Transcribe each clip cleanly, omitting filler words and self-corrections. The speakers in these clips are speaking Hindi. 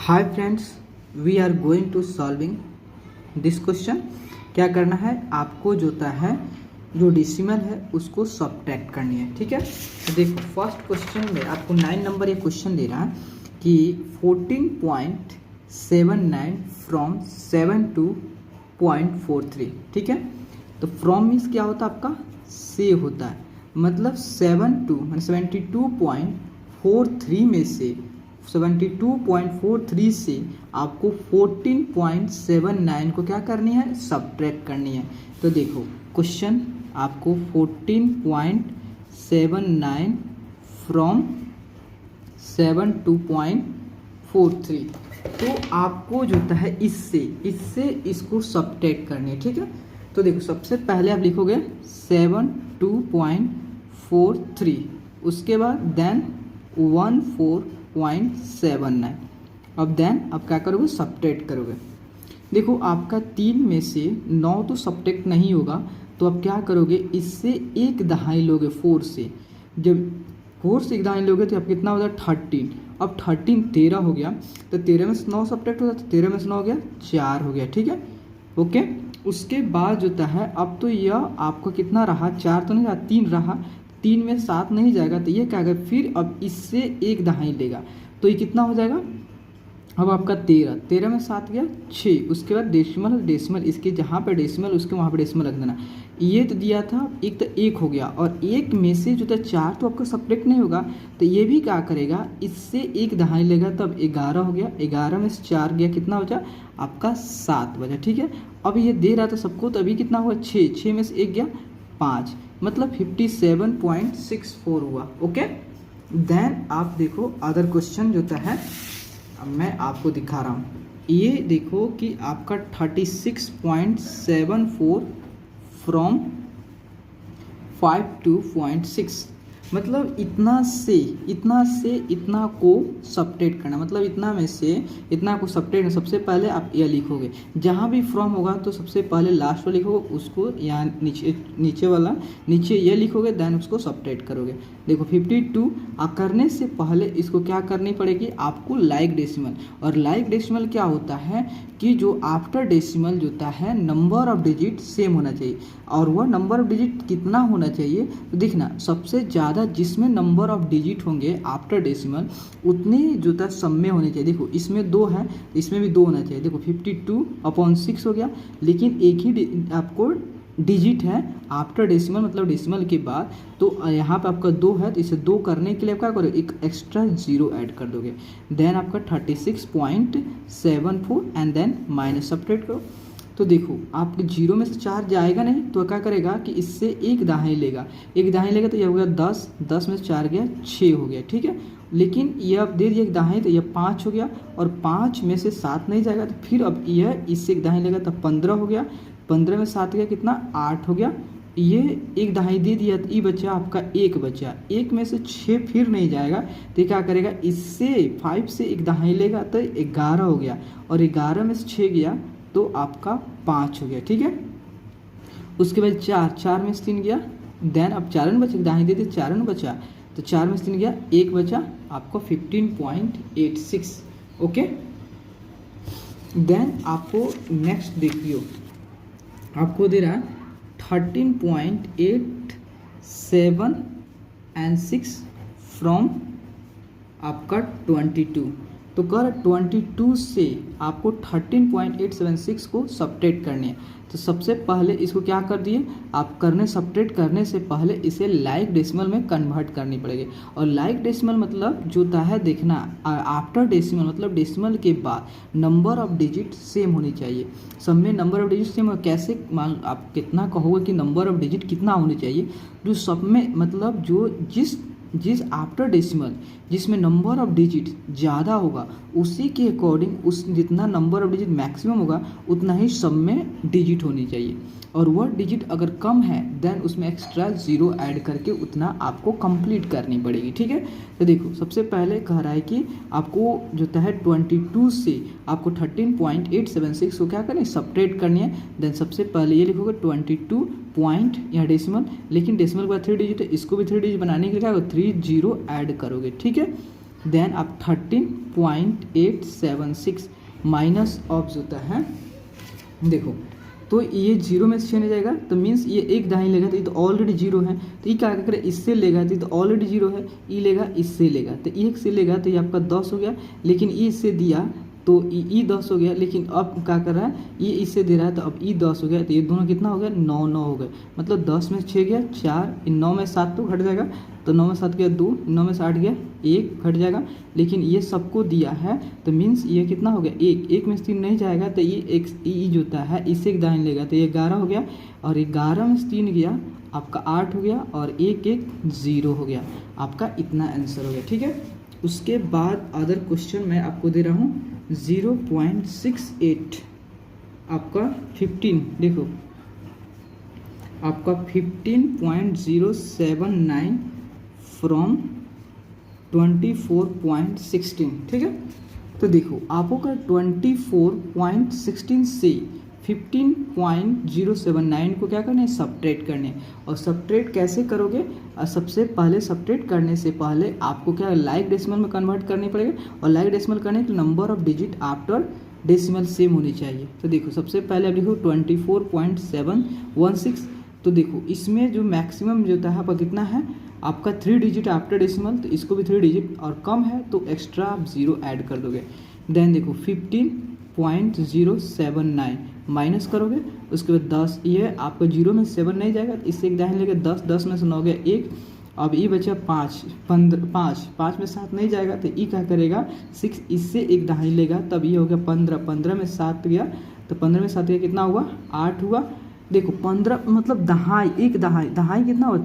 Hi friends, we are going to solving this question. क्या करना है आपको, जो होता है जो डेसिमल है उसको सब्ट्रैक्ट करनी है। ठीक है, तो देखो फर्स्ट क्वेश्चन में आपको 9 नंबर ये क्वेश्चन दे रहा है कि 14.79 फ्रॉम 72.43। ठीक है, तो फ्रॉम मीन्स क्या होता है आपका से होता है, मतलब 72.43 में से 72.43 से आपको 14.79 को क्या करनी है, सब्ट्रैक्ट करनी है। तो देखो क्वेश्चन आपको 14.79 फ्रॉम 72.43, तो आपको जो होता है इससे इसको सब्ट्रैक्ट करनी है। ठीक है, तो देखो सबसे पहले आप लिखोगे 72.43, उसके बाद देन 14.79, अब देन आप क्या करोगे, सब्ट्रैक्ट करोगे। देखो आपका 3 में से 9 तो सब्ट्रैक्ट नहीं होगा, तो आप क्या करोगे, इससे एक दहाई लोगे 4 से। जब 4 से एक दहाई लोगे तो आप कितना हो जाए 13। अब 13 13 हो गया, तो 13 में से 9 सब्ट्रैक्ट हो जाता है, 13 में से 9 हो गया 4 हो गया। ठीक है, ओके। उसके बाद जो होता है, अब तो यह आपको कितना रहा, 4 तो नहीं रहा, 3 रहा, 3 में 7 नहीं जाएगा, तो ये क्या करेगा फिर, अब इससे एक दहाई लेगा, तो ये कितना हो जाएगा, अब आपका 13 में 7 गया 6, उसके बाद डेसिमल इसके जहाँ पे डेसिमल उसके वहाँ पे डेसिमल रख देना। ये तो दिया था एक, तो 1 हो गया, और 1 में से जो था 4 तो आपका सब्ट्रैक्ट नहीं होगा, तो ये भी क्या करेगा, इससे एक दहाई लेगा, तब 11 हो गया, 11 में से 4 गया, कितना बचा आपका 7 बचा। ठीक है, अब ये दे रहा था सबको, तो अभी कितना हुआ 6 में से 1 गया 5, मतलब 57.64 हुआ। ओके, देन आप देखो अदर क्वेश्चन जो होता है, अब मैं आपको दिखा रहा हूँ। ये देखो कि आपका 36.74 फ्रॉम 52.6, मतलब इतना से इतना को सब्ट्रैक्ट करना, मतलब इतना में से इतना को सब्ट्रैक्ट। सबसे पहले आप यह लिखोगे, जहाँ भी फ्रॉम होगा तो सबसे पहले लास्ट वाला लिखोगे, उसको यहाँ नीचे वाला नीचे ये लिखोगे, देन उसको सब्ट्रैक्ट करोगे। देखो 52 करने से पहले इसको क्या करनी पड़ेगी आपको, लाइक डेसिमल। और लाइक डेसिमल क्या होता है कि जो आफ्टर डेसिमल जो होता है नंबर ऑफ डिजिट सेम होना चाहिए, और वह नंबर ऑफ डिजिट कितना होना चाहिए, तो देखना सबसे ज़्यादा जिसमें नंबर ऑफ डिजिट होंगे आफ्टर डेसिमल उतने जो था सम में होने चाहिए। देखो इसमें 2 है, इसमें भी 2 होना चाहिए। देखो 52/6 हो गया, लेकिन एक ही आपको डिजिट है आफ्टर डेसिमल, मतलब डेसिमल के बाद, तो यहाँ पे आपका 2 है, तो इसे 2 करने के लिए आप क्या करोगे, एक एक्स्ट्रा 0 ऐड कर दोगे, देन आपका 36.74 एंड देन माइनस सब्ट्रैक्ट करो। तो देखो आपके 0 में से 4 जाएगा नहीं, तो क्या करेगा कि इससे एक दहाई लेगा, तो यह हो गया 10 में से 4 गया 6 हो गया। ठीक है, लेकिन यह अब दे दिया एक दहाई, तो यह 5 हो गया, और 5 में से 7 नहीं जाएगा, तो फिर अब यह इससे एक दहाई लेगा, तो 15 हो गया, 15 में 7 गया कितना 8 हो गया, ये एक दहाई दे दिया, तो ये बचा आपका 1 बचा, 1 में से 6 फिर नहीं जाएगा, तो क्या करेगा, इससे 5 से एक दहाई लेगा, तो 11 हो गया, और 11 में से 6 गया तो आपका 5 हो गया। ठीक है, उसके बाद 4 में से 3 गया, देन अब 4 में बचा, दाएं दे दिए 4 में बचा, तो 4 में से 3 गया 1 बचा, आपको 15.86। ओके, देन आपको नेक्स्ट देखियो, आपको दे रहा है 13.87 एंड 6 फ्रॉम आपका 22, तो कर 22 से आपको 13.876 को सब्ट्रैक्ट करनी है। तो सबसे पहले इसको क्या कर दिए आप, सब्ट्रैक्ट करने से पहले इसे लाइक डेसिमल में कन्वर्ट करनी पड़ेगी। और लाइक डेसिमल मतलब जो होता है, देखना आफ्टर डेसिमल मतलब डेसिमल के बाद नंबर ऑफ डिजिट सेम होनी चाहिए। सब में नंबर ऑफ डिजिट सेम, कैसे मान आप कितना कहोगे कि नंबर ऑफ डिजिट कितना होनी चाहिए, जो सब में मतलब जो जिस आफ्टर डेसिमल जिसमें नंबर ऑफ डिजिट ज़्यादा होगा, उसी के अकॉर्डिंग उस जितना नंबर ऑफ डिजिट मैक्सिमम होगा उतना ही सब में डिजिट होनी चाहिए, और वह डिजिट अगर कम है देन उसमें एक्स्ट्रा 0 ऐड करके उतना आपको कंप्लीट करनी पड़ेगी। ठीक है, तो देखो सबसे पहले कह रहा है कि आपको जो है 22 से आपको 13.876 को क्या करनी है, सब्ट्रैक्ट करनी है। देन सबसे पहले ये लिखोगे 22 पॉइंट यहाँ लेकिन डेसिमल के बाद 3 डिजिट है, इसको भी 3 डिजिट बनाने के लिए क्या होगा 3 0 ऐड करोगे। ठीक है, देन अब 13.876 माइनस ऑफ जो होता है, देखो तो ये जीरो में से 6 नहीं जाएगा तो मीन्स ये एक दहाई लेगा तो ये तो ऑलरेडी जीरो है, तो ये क्या करे इससे लेगा तो ये तो ऑलरेडी जीरो है, ये लेगा इससे लेगा तो एक से लेगा तो ये आपका 10 हो गया, लेकिन ये इससे दिया तो ई 10 हो गया, लेकिन अब क्या कर रहा है ये इससे दे रहा है तो अब ई 10 हो गया, तो ये दोनों कितना हो गया 9 9 हो गए, मतलब 10 में 6 गया 4, 9 में 7 तो घट जाएगा, तो 9 में 7 गया 2, 9 में से 8 गया 1 घट जाएगा, लेकिन ये सबको दिया है तो मीन्स ये कितना हो गया 1, 1 में से 3 नहीं जाएगा तो ये एक ई जो होता है इससे एक दाहिने लेगा तो ये 11 हो गया, और 11 में से 3 गया आपका 8 हो गया, और 1 1 0 हो गया, आपका इतना आंसर हो गया। ठीक है, उसके बाद अदर क्वेश्चन मैं आपको दे रहा हूँ 0.68 आपका 15, देखो आपका 15.079 फ्रॉम 24.16। ठीक है, तो देखो आपको का 24.16 से 15.079 को क्या करना है सब्ट्रैक्ट करने, और सब्ट्रैक्ट कैसे करोगे, सबसे पहले सब्ट्रैक्ट करने से पहले आपको क्या लाइक डेसिमल में कन्वर्ट करनी पड़ेगा, और लाइक डेसिमल करने के number of digit after decimal same होनी चाहिए। तो देखो सबसे पहले आप लिखो 24.716, तो देखो इसमें जो मैक्सिमम जो होता है आपका कितना है आपका 3 डिजिट आफ्टर डेसिमल, तो इसको भी 3 डिजिट और कम है तो एक्स्ट्रा आप 0 ऐड कर दोगे। देन देखो 15.079 माइनस करोगे, उसके बाद 10, ये आपका 0 में 7 नहीं जाएगा तो इससे एक दाहिने लेके 10, 10 में से 9 गया 1, अब ये बचा 5, 15, 5 में 7 नहीं जाएगा तो ये क्या करेगा 6, इससे एक दहाई लेगा तब ये हो गया 15, 15 में 7 गया तो 15 में 7 गया कितना हुआ 8 हुआ। देखो 15 मतलब दहाई, एक दहाई, दहाई कितना हुआ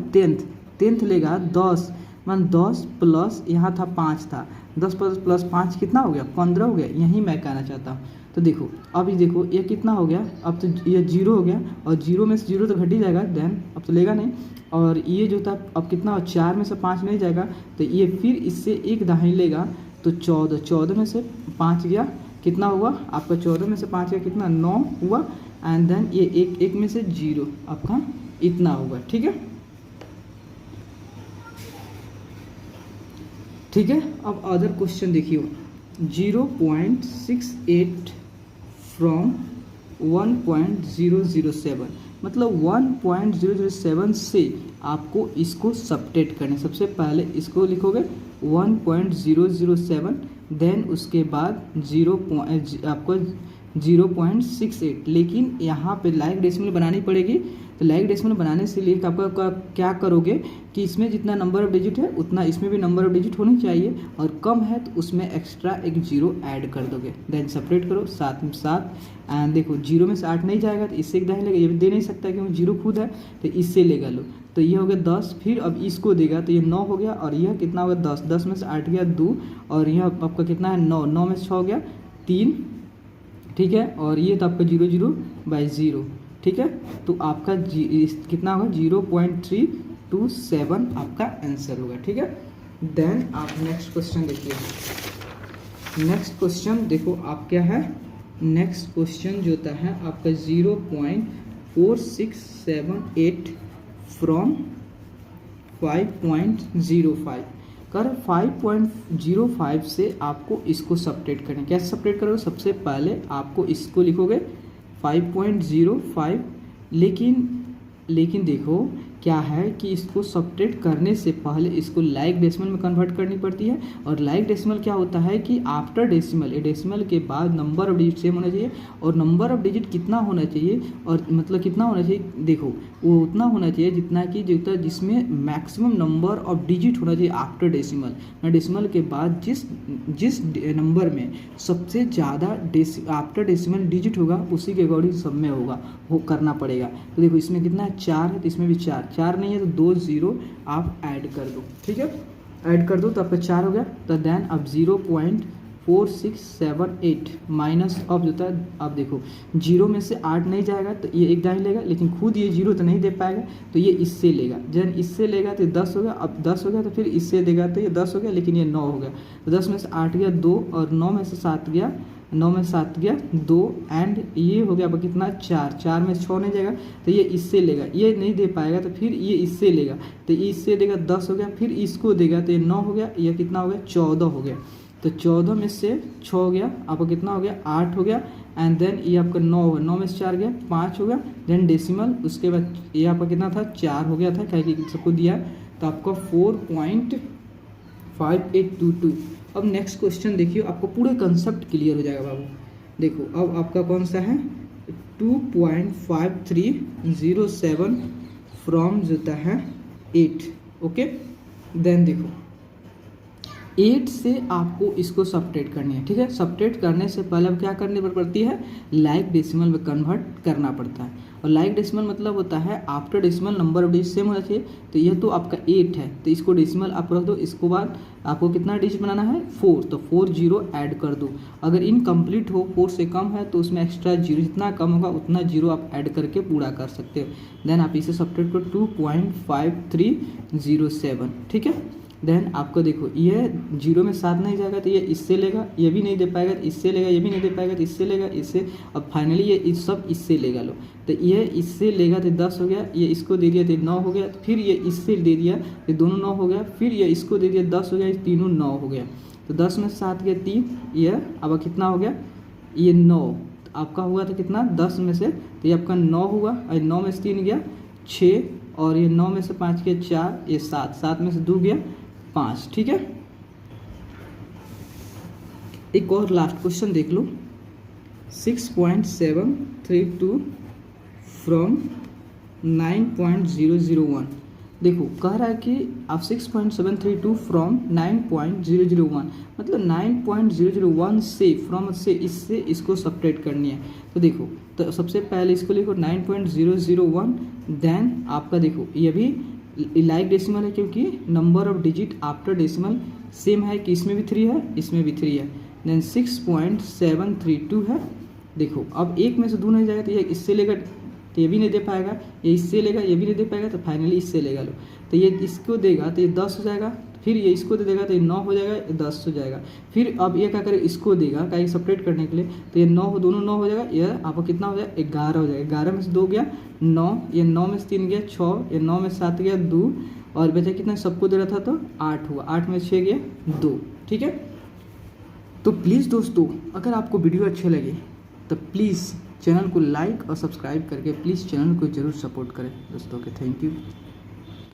10th लेगा 10, मान 10 प्लस यहाँ था 5 था, 10 प्लस 5 कितना हो गया 15 हो गया, यही मैं कहना चाहता हूँ। तो देखो अब ये देखो ये कितना हो गया, अब तो ये 0 हो गया, और 0 में से 0 तो घट ही जाएगा, देन अब तो लेगा नहीं, और ये जो था अब कितना हो 4 में से 5 नहीं जाएगा तो ये फिर इससे एक दहाई लेगा तो 14, 14 में से 5 गया कितना हुआ आपका 14 में से 5 गया कितना 9 हुआ, एंड देन ये एक में से 0 आपका इतना होगा। ठीक है, ठीक है, अब अदर क्वेश्चन देखिए 0.68 फ्रॉम 1.007, मतलब 1.007 से आपको इसको सब्ट्रैक्ट करना है। सबसे पहले इसको लिखोगे 1.007, देन उसके बाद आपको 0.68, लेकिन यहाँ पे लाइक डेसिमल बनानी पड़ेगी, तो लाइक डेसिमल बनाने से लिए आपका क्या करोगे कि इसमें जितना नंबर ऑफ डिजिट है उतना इसमें भी नंबर ऑफ डिजिट होनी चाहिए, और कम है तो उसमें एक्स्ट्रा एक 0 ऐड कर दोगे, देन सेपरेट करो 7 में 7, एंड देखो 0 में से 8 नहीं जाएगा तो इससे एक दाहिने लेगा, ये भी दे नहीं सकता क्योंकि 0 खुद है तो इससे लेगा लो, तो ये हो गया 10, फिर अब इसको देगा तो ये 9 हो गया, और यह कितना हो गया 10, 10 में से 8 गया 2, और यह आपका कितना है 9, 9 में से 6 हो गया 3। ठीक है, और ये तो आपका 0 0 बाई 0। ठीक है, तो आपका कितना होगा 0.327 आपका आंसर होगा। ठीक है, देन आप नेक्स्ट क्वेश्चन देखिए, नेक्स्ट क्वेश्चन देखो आप क्या है, नेक्स्ट क्वेश्चन जो होता है आपका 0.4678 फ्रॉम 5.05 कर 5.05 से आपको इसको सब्ट्रैक्ट करना है। कैसे सब्ट्रैक्ट करोगे, सबसे पहले आपको इसको लिखोगे 5.05, लेकिन देखो क्या है कि इसको सब्ट्रैक्ट करने से पहले इसको लाइक डेसिमल में कन्वर्ट करनी पड़ती है, और लाइक डेसिमल क्या होता है कि आफ्टर डेसिमल, ये डेसिमल के बाद नंबर ऑफ डिजिट सेम होना चाहिए, और नंबर ऑफ डिजिट कितना होना चाहिए, और मतलब कितना होना चाहिए, देखो वो उतना होना चाहिए जितना कि जिसमें मैक्सिमम नंबर ऑफ डिजिट होना चाहिए आफ्टर डेसिमल, ना डेसिमल के बाद जिस नंबर में सबसे ज़्यादा आफ्टर डेसिमल डिजिट होगा उसी के अकॉर्डिंग सब में होगा, वो करना पड़ेगा। तो देखो इसमें कितना है 4 है तो इसमें भी 4 नहीं है तो 2 0 आप ऐड कर दो। ठीक है, ऐड कर दो तो आपका 4 हो गया, तो देन अब 0.4678 माइनस ऑफ जो होता है, अब देखो 0 में से 8 नहीं जाएगा तो ये एक दाहिने लेगा, लेकिन खुद ये 0 तो नहीं दे पाएगा तो ये इससे लेगा, जब इससे लेगा तो 10 हो गया, अब 10 हो गया तो फिर इससे देगा तो ये 10 हो गया, लेकिन ये 9 हो गया, तो 10 में से 8 गया 2, और 9 में से 7 गया 9 में 7 गया 2 एंड ये हो गया आपका कितना 4, 4 में 6 नहीं जाएगा तो ये इससे लेगा, ये नहीं दे पाएगा तो फिर ये इससे लेगा, तो ये इससे देगा 10 हो गया, फिर इसको देगा तो ये 9 हो गया, ये कितना हो गया 14 हो गया। तो 14 में से 6 हो गया आपका कितना हो गया 8 हो गया एंड देन ये आपका 9 होगा, 9 में से 4 गया 5 होगा, देन डेसिमल उसके बाद ये आपका कितना था 4 हो गया था, क्या कि सबको दिया, तो आपका 4.5822। अब नेक्स्ट क्वेश्चन देखिए, आपको पूरे कंसेप्ट क्लियर हो जाएगा बाबू। देखो अब आपका कौन सा है 2.5307 फ्रॉम जोता है 8, ओके। देन देखो 8 से आपको इसको सब्ट्रैक्ट करनी है, ठीक है। सब्ट्रैक्ट करने से पहले अब क्या करनी पड़ती है, लाइक डेसिमल में कन्वर्ट करना पड़ता है। और लाइक डेसिमल मतलब होता है after decimal number of digit same होना चाहिए। तो यह तो आपका 8 है, तो इसको डेसिमल आप रख दो, इसको बाद आपको कितना डिजिट बनाना है 4, तो 4 जीरो ऐड कर दो। अगर इनकम्प्लीट हो 4 से कम है तो उसमें एक्स्ट्रा जीरो, जितना कम होगा उतना जीरो आप ऐड करके पूरा कर सकते हो। देन आप इसे सब्ट्रैक्ट करो 2.5307, ठीक है। देन आपको देखो ये 0 में 7 नहीं जाएगा तो ये इससे लेगा, ये भी नहीं दे पाएगा तो इससे लेगा, ये भी नहीं दे पाएगा तो इससे लेगा, इससे, अब फाइनली ये इस सब इससे लेगा लो, तो ये इससे लेगा तो 10 हो गया, ये इसको दे दिया तो 9 हो गया, फिर ये इससे दे दिया ये दोनों 9 हो गया, फिर ये इसको दे दिया 10 हो गया, ये तीनों 9 हो गया। तो 10 में 7 गया 3, ये अब कितना हो गया ये 9, तो आपका हुआ था कितना 10 में से, तो ये आपका 9 हुआ, और 9 में से 3 गया 6, और ये 9 में से 5 गया 4, ये 7, 7 में से 2 गया 5, ठीक है। एक और लास्ट क्वेश्चन देख लो 6.732 फ्रॉम 9.001। देखो कह रहा है कि आप 6.732 फ्रॉम 9.001 मतलब 9.001 से फ्रॉम से इससे इसको सब्ट्रैक्ट करनी है। तो देखो तो सबसे पहले इसको लिखो 9.001, देन आपका देखो ये भी लाइक डेसिमल है क्योंकि number of digit after decimal same है कि इसमें भी 3 है इसमें भी 3 है। देन 6.732 है। देखो अब एक में से 2 नहीं जाएगा तो ये इससे लेगा तो ये भी नहीं दे पाएगा, ये इससे लेगा ये भी नहीं दे पाएगा, तो फाइनली इससे लेगा लो, तो ये इसको देगा तो ये 10 हो जाएगा, फिर ये इसको दे देगा तो ये 9 हो जाएगा, ये 10 हो जाएगा। फिर अब ये क्या करे इसको देगा क्या सब्ट्रैक्ट करने के लिए, तो ये 9 दोनों 9 हो जाएगा, ये आपको कितना हो जाएगा 11 हो जाएगा। 11 में से 2 गया 9, ये 9 में से 3 गया 6, ये 9 में से 7 गया 2, और बचा कितना सबको दे रहा था तो 8 हुआ, 8 में से 6 गया 2, ठीक है। तो प्लीज़ दोस्तों अगर आपको वीडियो अच्छे लगे तो प्लीज़ चैनल को लाइक और सब्सक्राइब करके प्लीज़ चैनल को ज़रूर सपोर्ट करें दोस्तों के। Thank you.